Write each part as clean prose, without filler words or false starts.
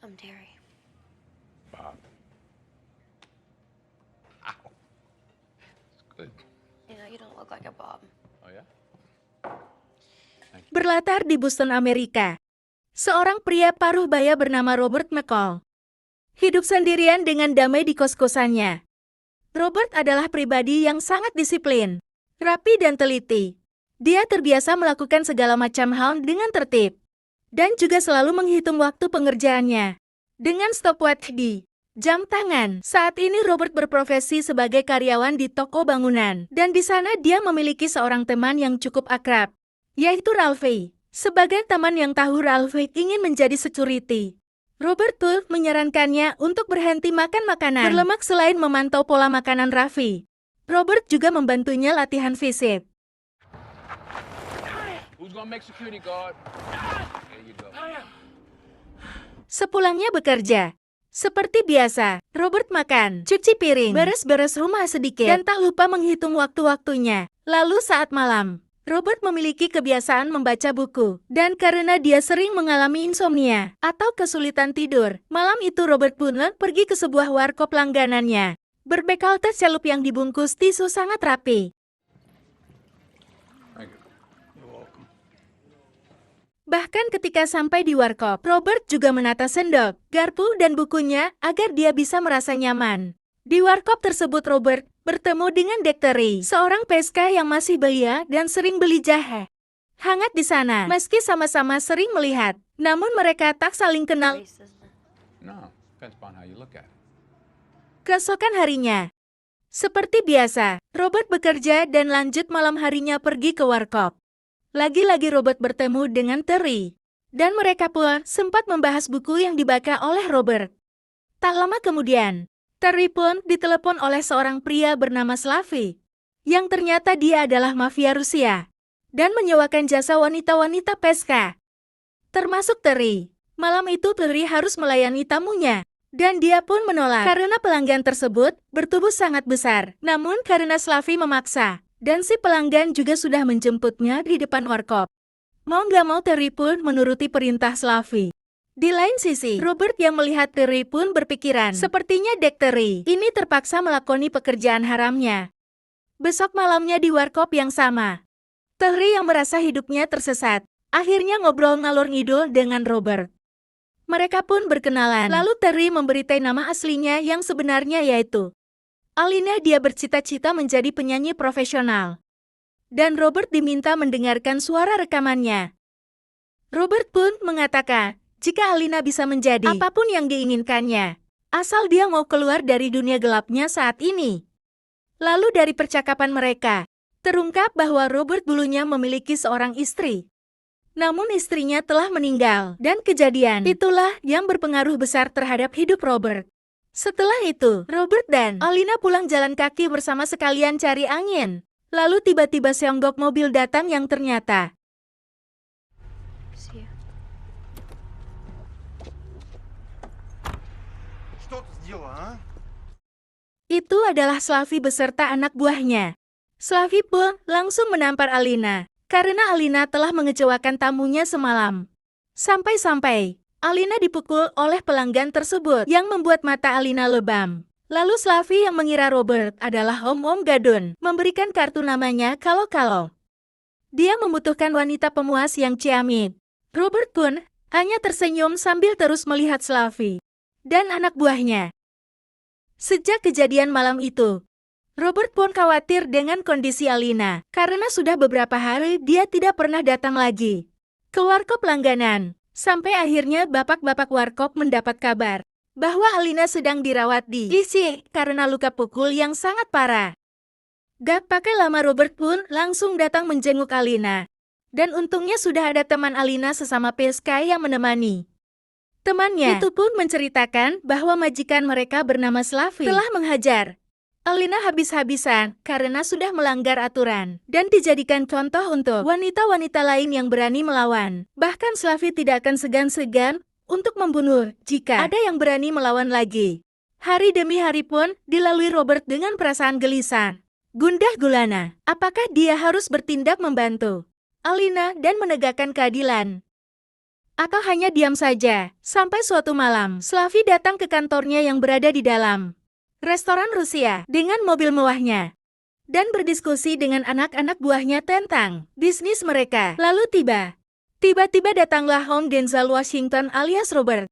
I'm Terry. Bob. Ow. It's good. You don't look like a Bob. Oh ya? Berlatar di Boston, Amerika. Seorang pria paruh baya bernama Robert McCall hidup sendirian dengan damai di kos-kosannya. Robert adalah pribadi yang sangat disiplin, rapi dan teliti. Dia terbiasa melakukan segala macam hal dengan tertib, dan juga selalu menghitung waktu pengerjaannya dengan stopwatch di jam tangan. Saat ini Robert berprofesi sebagai karyawan di toko bangunan, dan di sana dia memiliki seorang teman yang cukup akrab, yaitu Ralphie. Sebagai teman yang tahu Ralphie ingin menjadi security, Robert pun menyarankannya untuk berhenti makan makanan berlemak selain memantau pola makanan Ralphie. Robert juga membantunya latihan fisik. Who's gonna make security guard? There you go. Sepulangnya bekerja, seperti biasa, Robert makan, cuci piring, beres-beres rumah sedikit, dan tak lupa menghitung waktu-waktunya. Lalu saat malam, Robert memiliki kebiasaan membaca buku, dan karena dia sering mengalami insomnia atau kesulitan tidur, malam itu Robert pun pergi ke sebuah warkop langganannya, berbekal tas celup yang dibungkus tisu sangat rapi. Thank you. You're welcome. Bahkan ketika sampai di warkop, Robert juga menata sendok, garpu, dan bukunya agar dia bisa merasa nyaman. Di warkop tersebut Robert bertemu dengan Terry, seorang PSK yang masih belia dan sering beli jahe hangat di sana. Meski sama-sama sering melihat, namun mereka tak saling kenal. Race, isn't it? No, depends upon how you look at it. Keesokan harinya, seperti biasa, Robert bekerja dan lanjut malam harinya pergi ke warkop. Lagi-lagi Robert bertemu dengan Terry, dan mereka pun sempat membahas buku yang dibaca oleh Robert. Tak lama kemudian, Terry pun ditelepon oleh seorang pria bernama Slavi, yang ternyata dia adalah mafia Rusia, dan menyewakan jasa wanita-wanita PSK, termasuk Terry. Malam itu Terry harus melayani tamunya, dan dia pun menolak karena pelanggan tersebut bertubuh sangat besar. Namun karena Slavi memaksa, dan si pelanggan juga sudah menjemputnya di depan warkop, mau nggak mau Terry pun menuruti perintah Slavi. Di lain sisi, Robert yang melihat Terry pun berpikiran, sepertinya Terry ini terpaksa melakoni pekerjaan haramnya. Besok malamnya di warkop yang sama, Terry yang merasa hidupnya tersesat, akhirnya ngobrol ngalor ngidul dengan Robert. Mereka pun berkenalan, lalu Terry memberitai nama aslinya yang sebenarnya yaitu Alina. Dia bercita-cita menjadi penyanyi profesional, dan Robert diminta mendengarkan suara rekamannya. Robert pun mengatakan, jika Alina bisa menjadi apapun yang diinginkannya, asal dia mau keluar dari dunia gelapnya saat ini. Lalu dari percakapan mereka, terungkap bahwa Robert dulunya memiliki seorang istri. Namun istrinya telah meninggal, dan kejadian itulah yang berpengaruh besar terhadap hidup Robert. Setelah itu, Robert dan Alina pulang jalan kaki bersama sekalian cari angin. Lalu tiba-tiba seonggok mobil datang yang ternyata See ya. Что ты сделала, а? itu adalah Slavi beserta anak buahnya. Slavi pun langsung menampar Alina, karena Alina telah mengecewakan tamunya semalam. Sampai-sampai Alina dipukul oleh pelanggan tersebut yang membuat mata Alina lebam. Lalu Slavi yang mengira Robert adalah Om Gadun memberikan kartu namanya kalau dia membutuhkan wanita pemuas yang ciamik. Robert pun hanya tersenyum sambil terus melihat Slavi dan anak buahnya. Sejak kejadian malam itu, Robert pun khawatir dengan kondisi Alina, karena sudah beberapa hari dia tidak pernah datang lagi ke warkop langganan. Sampai akhirnya bapak-bapak warkop mendapat kabar bahwa Alina sedang dirawat di IC karena luka pukul yang sangat parah. Gak pakai lama Robert pun langsung datang menjenguk Alina. Dan untungnya sudah ada teman Alina sesama PSK yang menemani. Temannya itu pun menceritakan bahwa majikan mereka bernama Slavi telah menghajar Alina habis-habisan karena sudah melanggar aturan dan dijadikan contoh untuk wanita-wanita lain yang berani melawan. Bahkan Slavi tidak akan segan-segan untuk membunuh jika ada yang berani melawan lagi. Hari demi hari pun dilalui Robert dengan perasaan gelisah, gundah gulana. Apakah dia harus bertindak membantu Alina dan menegakkan keadilan? atau hanya diam saja. Sampai suatu malam, Slavi datang ke kantornya yang berada di dalam restoran Rusia dengan mobil mewahnya dan berdiskusi dengan anak-anak buahnya tentang bisnis mereka. Lalu tiba-tiba datanglah Hong Denzel Washington alias Robert,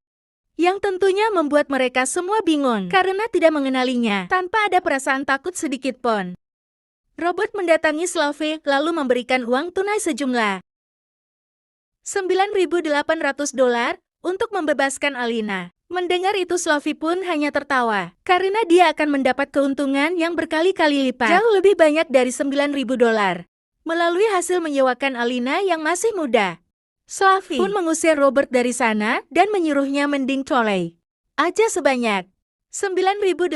yang tentunya membuat mereka semua bingung karena tidak mengenalinya. Tanpa ada perasaan takut sedikit pun, Robert mendatangi Slavi lalu memberikan uang tunai sejumlah $9.800 untuk membebaskan Alina. Mendengar itu Slavi pun hanya tertawa, karena dia akan mendapat keuntungan yang berkali-kali lipat, jauh lebih banyak dari $9.000, melalui hasil menyewakan Alina yang masih muda. Slavi pun mengusir Robert dari sana dan menyuruhnya mending colek aja sebanyak 9.800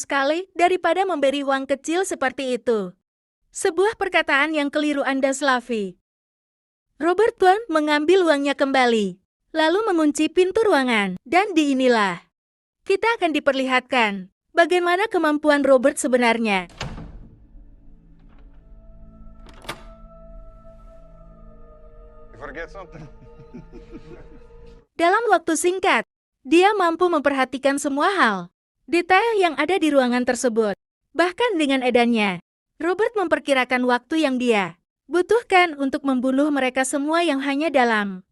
kali daripada memberi uang kecil seperti itu. Sebuah perkataan yang keliru Anda, Slavi. Robert pun mengambil uangnya kembali, lalu mengunci pintu ruangan. Dan di inilah kita akan diperlihatkan bagaimana kemampuan Robert sebenarnya. You forget something? Dalam waktu singkat, dia mampu memperhatikan semua hal, detail yang ada di ruangan tersebut. Bahkan dengan edannya, Robert memperkirakan waktu yang dia butuhkan untuk membunuh mereka semua yang hanya dalam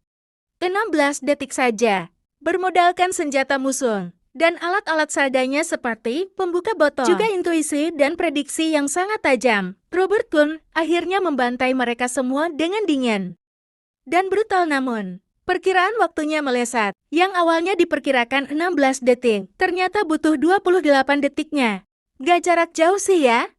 16 detik saja. Bermodalkan senjata musuh dan alat-alat seadanya seperti pembuka botol, juga intuisi dan prediksi yang sangat tajam, Robert pun akhirnya membantai mereka semua dengan dingin dan brutal. Namun, perkiraan waktunya melesat. Yang awalnya diperkirakan 16 detik, ternyata butuh 28 detiknya. Gak jarak jauh sih ya?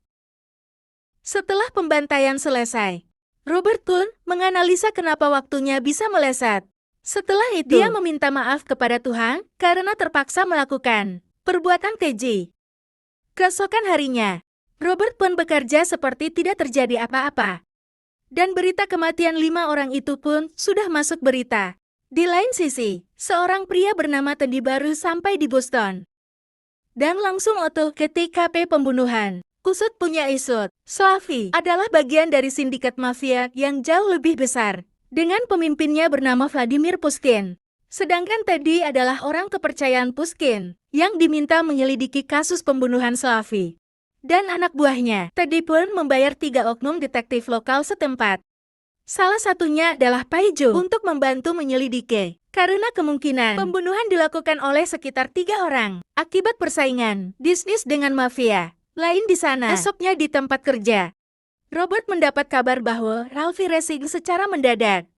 Setelah pembantaian selesai, Robert pun menganalisa kenapa waktunya bisa melesat. Setelah itu, dia meminta maaf kepada Tuhan karena terpaksa melakukan perbuatan keji. Keesokan harinya, Robert pun bekerja seperti tidak terjadi apa-apa. Dan berita kematian 5 orang itu pun sudah masuk berita. Di lain sisi, seorang pria bernama Teddy baru sampai di Boston dan langsung otoh ke TKP pembunuhan. Kusut punya isut, Slavi adalah bagian dari sindikat mafia yang jauh lebih besar, dengan pemimpinnya bernama Vladimir Pushkin. Sedangkan Teddy adalah orang kepercayaan Pushkin, yang diminta menyelidiki kasus pembunuhan Slavi. Dan anak buahnya, Teddy pun membayar 3 oknum detektif lokal setempat. Salah satunya adalah Paijo untuk membantu menyelidiki, karena kemungkinan pembunuhan dilakukan oleh sekitar 3 orang, akibat persaingan bisnis dengan mafia lain di sana. Esoknya di tempat kerja, Robert mendapat kabar bahwa Ralphie racing secara mendadak.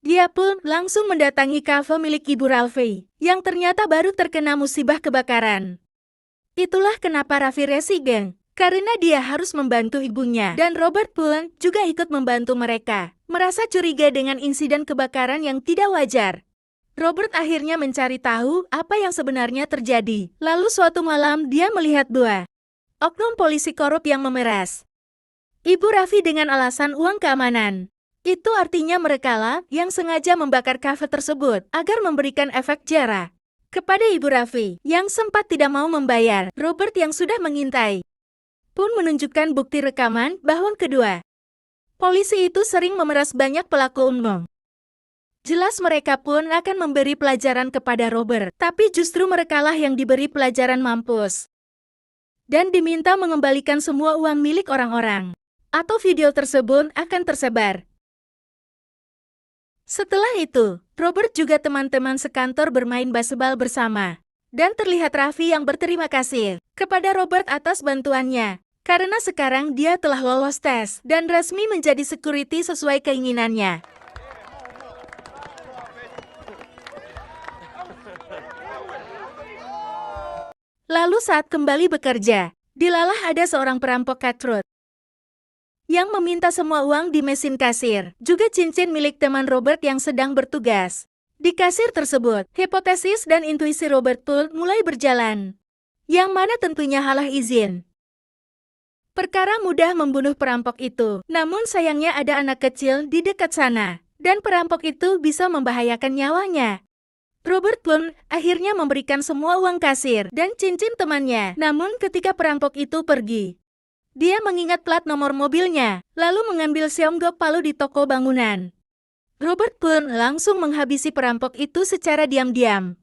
Dia pun langsung mendatangi kafe milik ibu Ralphie, yang ternyata baru terkena musibah kebakaran. Itulah kenapa Ralphie racing, karena dia harus membantu ibunya. Dan Robert pun juga ikut membantu mereka, merasa curiga dengan insiden kebakaran yang tidak wajar. Robert akhirnya mencari tahu apa yang sebenarnya terjadi. Lalu suatu malam dia melihat 2 oknum polisi korup yang memeras ibu Raffi dengan alasan uang keamanan. Itu artinya merekalah yang sengaja membakar kafe tersebut agar memberikan efek jera kepada ibu Raffi yang sempat tidak mau membayar. Robert yang sudah mengintai pun menunjukkan bukti rekaman bahwa kedua polisi itu sering memeras banyak pelaku umum. Jelas mereka pun akan memberi pelajaran kepada Robert, tapi justru merekalah yang diberi pelajaran mampus dan diminta mengembalikan semua uang milik orang-orang, atau video tersebut akan tersebar. Setelah itu, Robert juga teman-teman sekantor bermain baseball bersama. Dan terlihat Raffi yang berterima kasih kepada Robert atas bantuannya, karena sekarang dia telah lolos tes dan resmi menjadi security sesuai keinginannya. Lalu saat kembali bekerja, dilalah ada seorang perampok cutthroat yang meminta semua uang di mesin kasir, juga cincin milik teman Robert yang sedang bertugas di kasir tersebut. Hipotesis dan intuisi Robert pun mulai berjalan, yang mana tentunya halah izin. Perkara mudah membunuh perampok itu, namun sayangnya ada anak kecil di dekat sana, dan perampok itu bisa membahayakan nyawanya. Robert pun akhirnya memberikan semua uang kasir dan cincin temannya. Namun ketika perampok itu pergi, dia mengingat plat nomor mobilnya, lalu mengambil seonggok palu di toko bangunan. Robert pun langsung menghabisi perampok itu secara diam-diam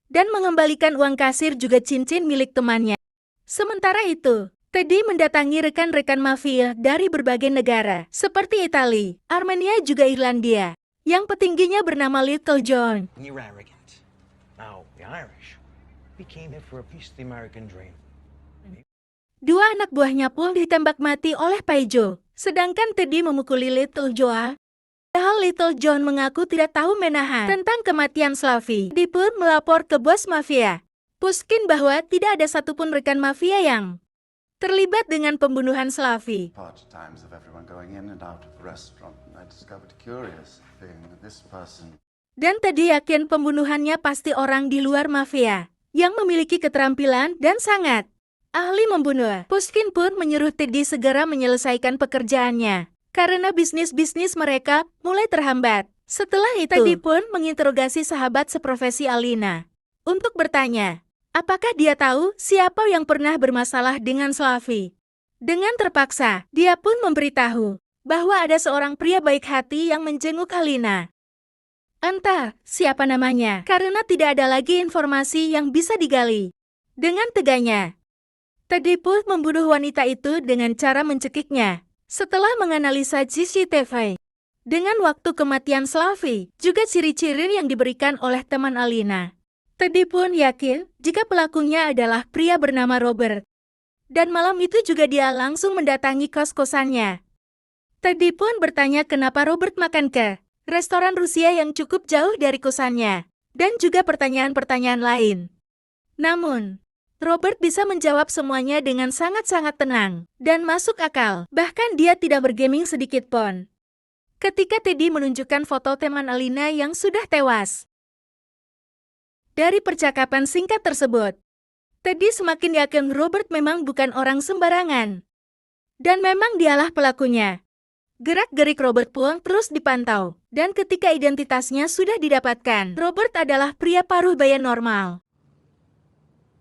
dan mengembalikan uang kasir juga cincin milik temannya. Sementara itu, Teddy mendatangi rekan-rekan mafia dari berbagai negara, seperti Italia, Armenia juga Irlandia, yang petingginya bernama Little John. You're arrogant. Now, the Irish, we came here for a piece of the American dream. Dua anak buahnya pun ditembak mati oleh Paijo, sedangkan Teddy memukuli Little Joe. Padahal Little John mengaku tidak tahu menahan tentang kematian Slavi. Teddy pun melapor ke bos mafia, Pushkin, bahwa tidak ada satupun rekan mafia yang terlibat dengan pembunuhan Slavi. Part times of everyone going in and out of the restaurant, and I discovered a curious thing that this person. Dan Teddy yakin pembunuhannya pasti orang di luar mafia yang memiliki keterampilan dan sangat ahli membunuh. Pushkin pun menyuruh Teddy segera menyelesaikan pekerjaannya karena bisnis-bisnis mereka mulai terhambat. Setelah itu, Teddy pun menginterogasi sahabat seprofesi Alina untuk bertanya, apakah dia tahu siapa yang pernah bermasalah dengan Slavi? Dengan terpaksa, dia pun memberitahu bahwa ada seorang pria baik hati yang menjenguk Alina. Entah siapa namanya, karena tidak ada lagi informasi yang bisa digali. Dengan teganya, Teddy pun membunuh wanita itu dengan cara mencekiknya. Setelah menganalisa CCTV, dengan waktu kematian Slavi, juga ciri-ciri yang diberikan oleh teman Alina, Teddy pun yakin jika pelakunya adalah pria bernama Robert. Dan malam itu juga dia langsung mendatangi kos-kosannya. Teddy pun bertanya kenapa Robert makan ke restoran Rusia yang cukup jauh dari kosannya, dan juga pertanyaan-pertanyaan lain. Namun, Robert bisa menjawab semuanya dengan sangat-sangat tenang dan masuk akal. Bahkan dia tidak bergeming sedikit pun ketika Teddy menunjukkan foto teman Alina yang sudah tewas. Dari percakapan singkat tersebut, Teddy semakin yakin Robert memang bukan orang sembarangan. Dan memang dialah pelakunya. Gerak-gerik Robert pun terus dipantau. Dan ketika identitasnya sudah didapatkan, Robert adalah pria paruh baya normal.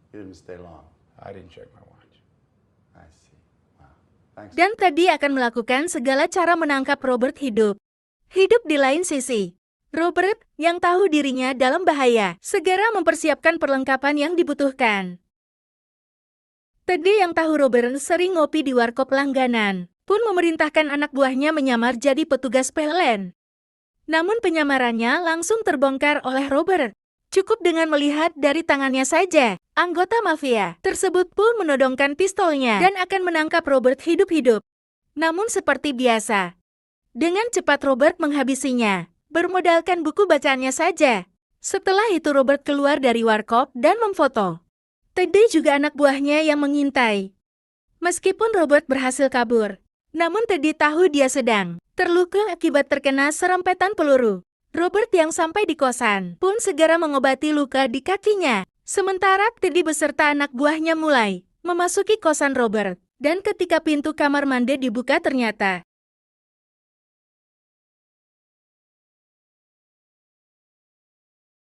You didn't stay long. I didn't check my watch. I see. Wow. Thanks. Dan Teddy akan melakukan segala cara menangkap Robert hidup. Hidup di lain sisi, Robert yang tahu dirinya dalam bahaya, segera mempersiapkan perlengkapan yang dibutuhkan. Teddy yang tahu Robert sering ngopi di warkop langganan, pun memerintahkan anak buahnya menyamar jadi petugas PLN. Namun penyamarannya langsung terbongkar oleh Robert. Cukup dengan melihat dari tangannya saja, anggota mafia tersebut pun menodongkan pistolnya dan akan menangkap Robert hidup-hidup. Namun seperti biasa, dengan cepat Robert menghabisinya, bermodalkan buku bacaannya saja. Setelah itu Robert keluar dari warkop dan memfoto. Teddy juga anak buahnya yang mengintai. Meskipun Robert berhasil kabur, namun Teddy tahu dia sedang terluka akibat terkena serempetan peluru. Robert yang sampai di kosan pun segera mengobati luka di kakinya. Sementara Teddy beserta anak buahnya mulai memasuki kosan Robert. Dan ketika pintu kamar mandi dibuka ternyata